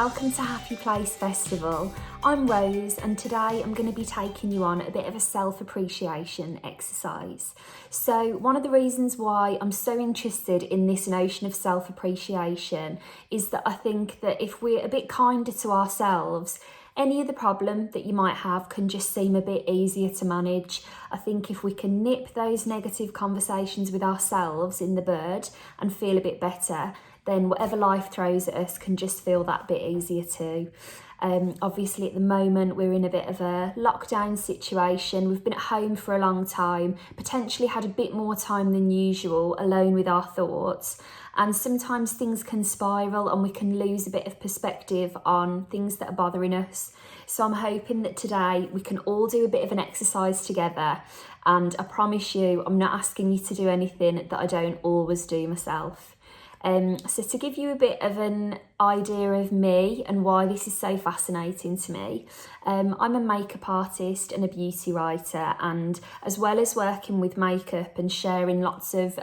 welcome to Happy Place Festival. I'm Rose and today I'm going to be taking you on a bit of a self-appreciation exercise. So one of the reasons why I'm so interested in this notion of self-appreciation is that I think that if we're a bit kinder to ourselves, any of the problem that you might have can just seem a bit easier to manage. I think if we can nip those negative conversations with ourselves in the bud and feel a bit better, then whatever life throws at us can just feel that bit easier too. Obviously at the moment we're in a bit of a lockdown situation. We've been at home for a long time, potentially had a bit more time than usual alone with our thoughts, and sometimes things can spiral and we can lose a bit of perspective on things that are bothering us. So I'm hoping that today we can all do a bit of an exercise together, and I promise you I'm not asking you to do anything that I don't always do myself. So to give you a bit of an idea of me and why this is so fascinating to me, I'm a makeup artist and a beauty writer, and as well as working with makeup and sharing lots of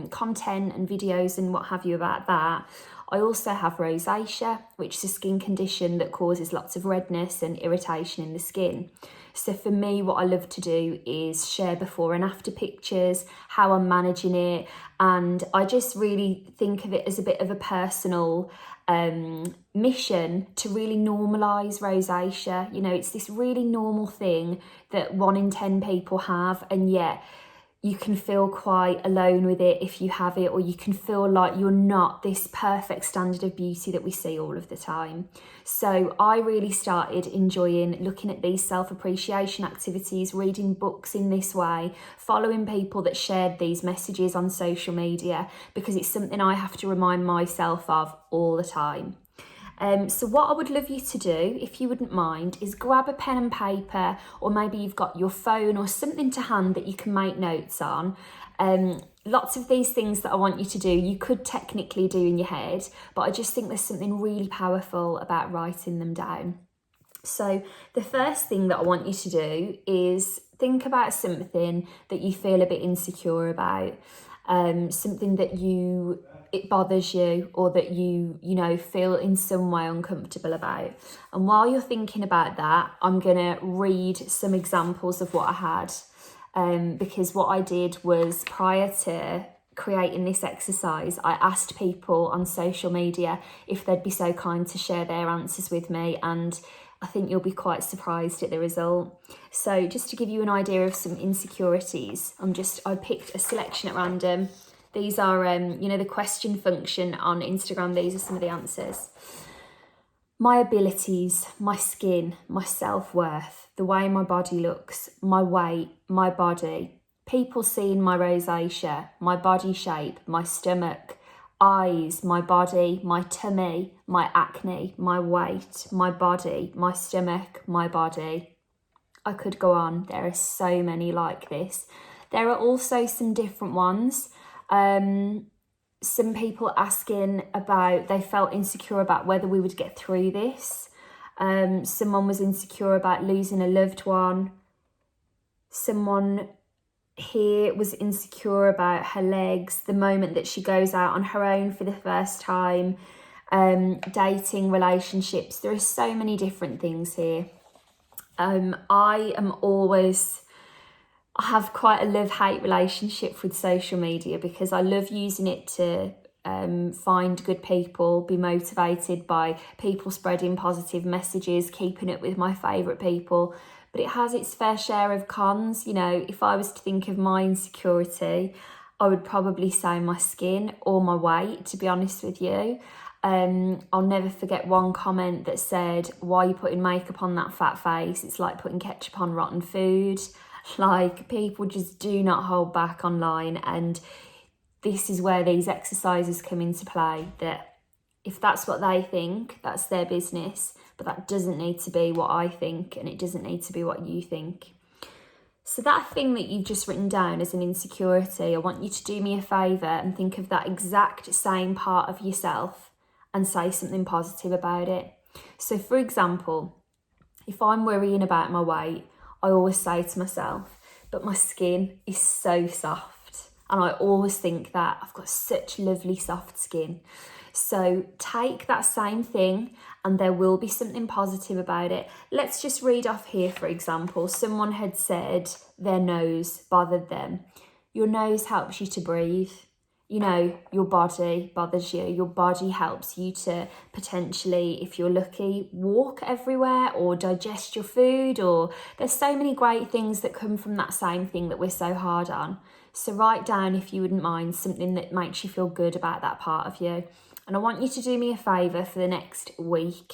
content and videos and what have you about that, I also have rosacea, which is a skin condition that causes lots of redness and irritation in the skin. So for me, what I love to do is share before and after pictures, how I'm managing it, and I just really think of it as a bit of a personal mission to really normalise rosacea. You know, it's this really normal thing that 1 in 10 people have, and yet you can feel quite alone with it if you have it, or you can feel like you're not this perfect standard of beauty that we see all of the time. So I really started enjoying looking at these self-appreciation activities, reading books in this way, following people that shared these messages on social media, because it's something I have to remind myself of all the time. So what I would love you to do, if you wouldn't mind, is grab a pen and paper, or maybe you've got your phone or something to hand that you can make notes on. Lots of these things that I want you to do, you could technically do in your head, but I just think there's something really powerful about writing them down. So the first thing that I want you to do is think about something that you feel a bit insecure about, something that it bothers you, or that you feel in some way uncomfortable about. And while you're thinking about that, I'm gonna read some examples of what I had, because what I did was, prior to creating this exercise, I asked people on social media if they'd be so kind to share their answers with me, and I think you'll be quite surprised at the result. So just to give you an idea of some insecurities, I picked a selection at random. These are, the question function on Instagram. These are some of the answers. My abilities, my skin, my self-worth, the way my body looks, my weight, my body, people seeing my rosacea, my body shape, my stomach, eyes, my body, my tummy, my acne, my weight, my body, my stomach, my body. I could go on. There are so many like this. There are also some different ones. Some people asking about, they felt insecure about whether we would get through this. Someone was insecure about losing a loved one. Someone here was insecure about her legs, the moment that she goes out on her own for the first time, dating, relationships. There are so many different things here. I have quite a love-hate relationship with social media, because I love using it to find good people, be motivated by people spreading positive messages, keeping up with my favourite people. But it has its fair share of cons. You know, if I was to think of my insecurity, I would probably say my skin or my weight, to be honest with you. I'll never forget one comment that said, "Why are you putting makeup on that fat face? It's like putting ketchup on rotten food." Like, people just do not hold back online, and this is where these exercises come into play, that if that's what they think, that's their business, but that doesn't need to be what I think, and it doesn't need to be what you think. So that thing that you've just written down as an insecurity, I want you to do me a favour and think of that exact same part of yourself and say something positive about it. So for example, if I'm worrying about my weight, I always say to myself, but my skin is so soft. And I always think that I've got such lovely soft skin. So take that same thing and there will be something positive about it. Let's just read off here, for example. Someone had said their nose bothered them. Your nose helps you to breathe. You know, your body bothers you. Your body helps you to potentially, if you're lucky, walk everywhere or digest your food, or there's so many great things that come from that same thing that we're so hard on. So write down, if you wouldn't mind, something that makes you feel good about that part of you. And I want you to do me a favour for the next week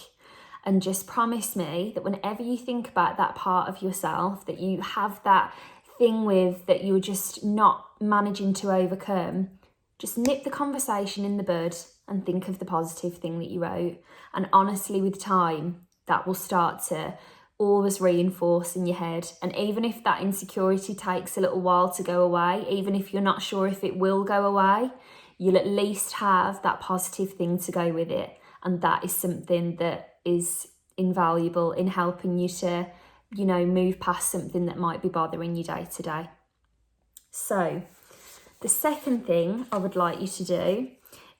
and just promise me that whenever you think about that part of yourself that you have that thing with that you're just not managing to overcome, just nip the conversation in the bud and think of the positive thing that you wrote. And honestly, with time, that will start to always reinforce in your head. And even if that insecurity takes a little while to go away, even if you're not sure if it will go away, you'll at least have that positive thing to go with it. And that is something that is invaluable in helping you to, you know, move past something that might be bothering you day to day. So the second thing I would like you to do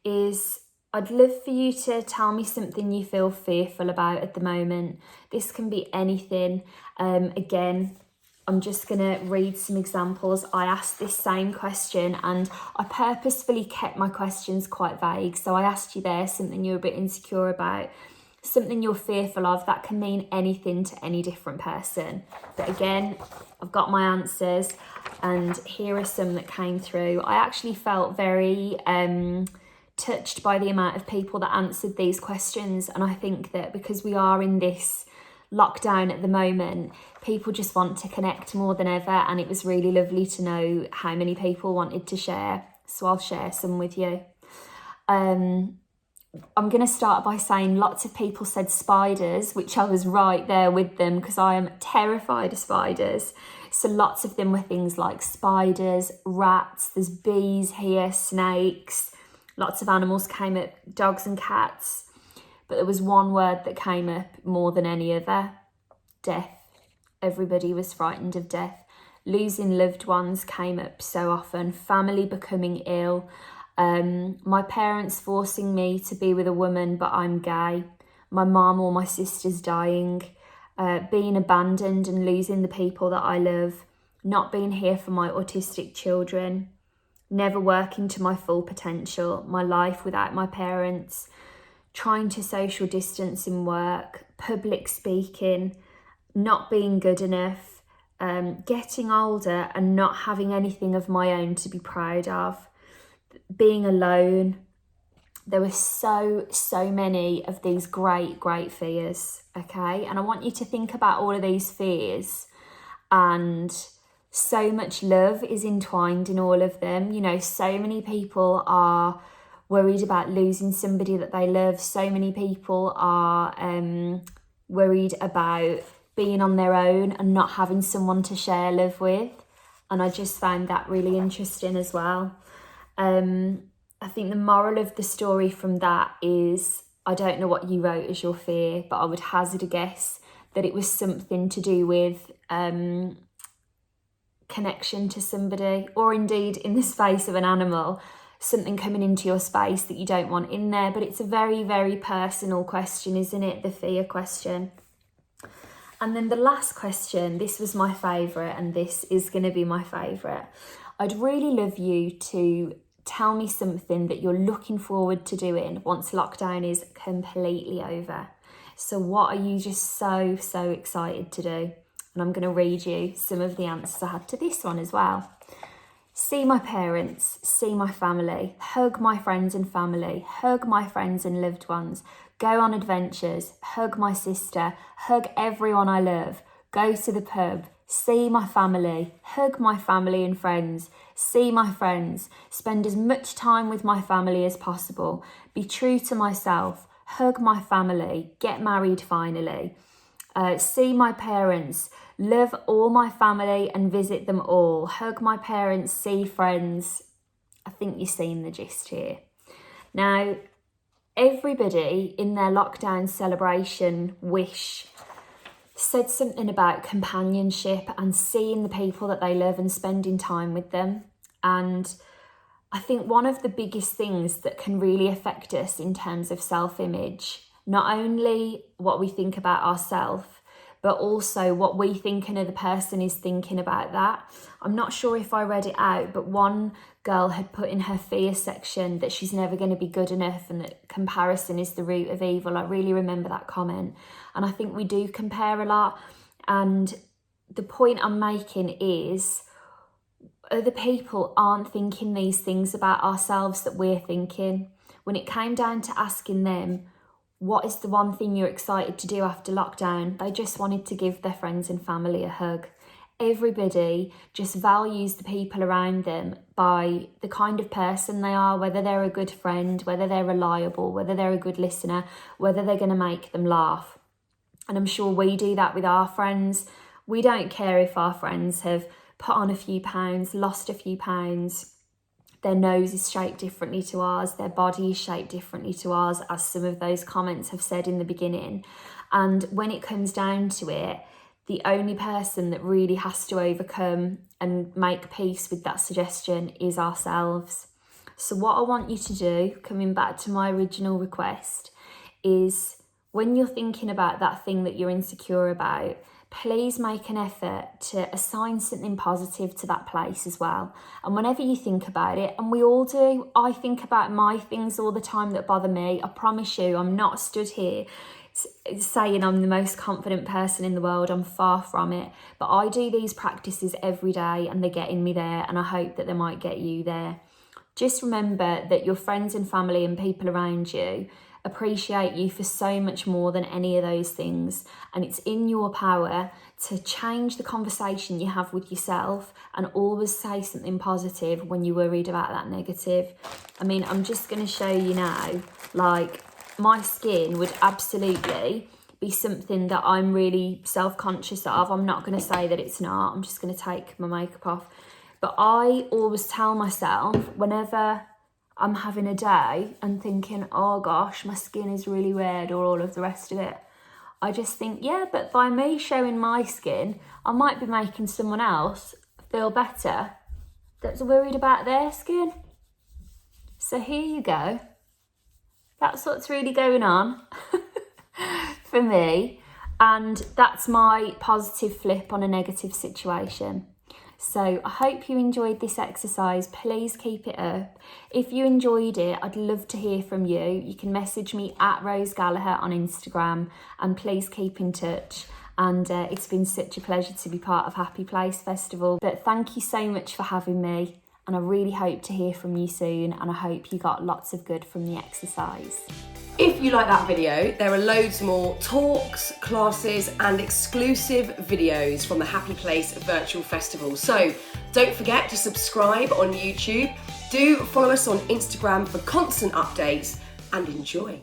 is, I'd love for you to tell me something you feel fearful about at the moment. This can be anything. Again, I'm just going to read some examples. I asked this same question and I purposefully kept my questions quite vague. So I asked you there something you're a bit insecure about, something you're fearful of. That can mean anything to any different person. But again, I've got my answers and here are some that came through. I actually felt very touched by the amount of people that answered these questions. And I think that because we are in this lockdown at the moment, people just want to connect more than ever. And it was really lovely to know how many people wanted to share. So I'll share some with you. I'm going to start by saying lots of people said spiders, which I was right there with them because I am terrified of spiders. So lots of them were things like spiders, rats, there's bees here, snakes, lots of animals came up, dogs and cats. But there was one word that came up more than any other: death. Everybody was frightened of death. Losing loved ones came up so often, family becoming ill. My parents forcing me to be with a woman but I'm gay, my mum or my sisters dying, being abandoned and losing the people that I love, not being here for my autistic children, never working to my full potential, my life without my parents, trying to social distance in work, public speaking, not being good enough, getting older and not having anything of my own to be proud of, being alone. There were so many of these great fears, okay? And I want you to think about all of these fears, and so much love is entwined in all of them. You know, so many people are worried about losing somebody that they love. So many people are worried about being on their own and not having someone to share love with. And I just found that really interesting as well. I think the moral of the story from that is, I don't know what you wrote as your fear, but I would hazard a guess that it was something to do with connection to somebody, or indeed in the space of an animal, something coming into your space that you don't want in there. But it's a very personal question, isn't it? The fear question. And then the last question, this was my favourite, and this is going to be my favourite. I'd really love you to tell me something that you're looking forward to doing once lockdown is completely over. So what are you just so excited to do? And I'm going to read you some of the answers I had to this one as well. See my parents, see my family, hug my friends and family, hug my friends and loved ones, go on adventures, hug my sister, hug everyone I love, go to the pub, see my family, hug my family and friends, see my friends, spend as much time with my family as possible, be true to myself, hug my family, get married finally, see my parents, love all my family and visit them all, hug my parents, see friends. I think you're seeing the gist here. Now, everybody in their lockdown celebration wish said something about companionship and seeing the people that they love and spending time with them. And I think one of the biggest things that can really affect us in terms of self-image, not only what we think about ourselves, but also what we think another person is thinking about that. I'm not sure if I read it out, but one girl had put in her fear section that she's never going to be good enough and that comparison is the root of evil. I really remember that comment. And I think we do compare a lot. And the point I'm making is other people aren't thinking these things about ourselves that we're thinking. When it came down to asking them, what is the one thing you're excited to do after lockdown? They just wanted to give their friends and family a hug. Everybody just values the people around them by the kind of person they are, whether they're a good friend, whether they're reliable, whether they're a good listener, whether they're going to make them laugh. And I'm sure we do that with our friends. We don't care if our friends have put on a few pounds, lost a few pounds, their nose is shaped differently to ours, their body is shaped differently to ours, as some of those comments have said in the beginning. And when it comes down to it, the only person that really has to overcome and make peace with that suggestion is ourselves. So what I want you to do, coming back to my original request, is when you're thinking about that thing that you're insecure about, please make an effort to assign something positive to that place as well. And whenever you think about it, and we all do, I think about my things all the time that bother me. I promise you, I'm not stood here saying I'm the most confident person in the world. I'm far from it. But I do these practices every day and they're getting me there, and I hope that they might get you there. Just remember that your friends and family and people around you appreciate you for so much more than any of those things, and it's in your power to change the conversation you have with yourself and always say something positive when you're worried about that negative. I mean, I'm just going to show you now, like, my skin would absolutely be something that I'm really self-conscious of. I'm not going to say that it's not. I'm just going to take my makeup off. But I always tell myself, whenever I'm having a day and thinking, oh gosh, my skin is really red, or all of the rest of it, I just think, yeah, but by me showing my skin, I might be making someone else feel better that's worried about their skin. So here you go. That's what's really going on for me. And that's my positive flip on a negative situation. So I hope you enjoyed this exercise. Please keep it up. If you enjoyed it, I'd love to hear from you. You can message me at Rose Gallagher on Instagram, and please keep in touch. And it's been such a pleasure to be part of Happy Place Festival. But thank you so much for having me, and I really hope to hear from you soon, and I hope you got lots of good from the exercise. If you like that video, there are loads more talks, classes and exclusive videos from the Happy Place Virtual Festival. So don't forget to subscribe on YouTube. Do follow us on Instagram for constant updates, and enjoy.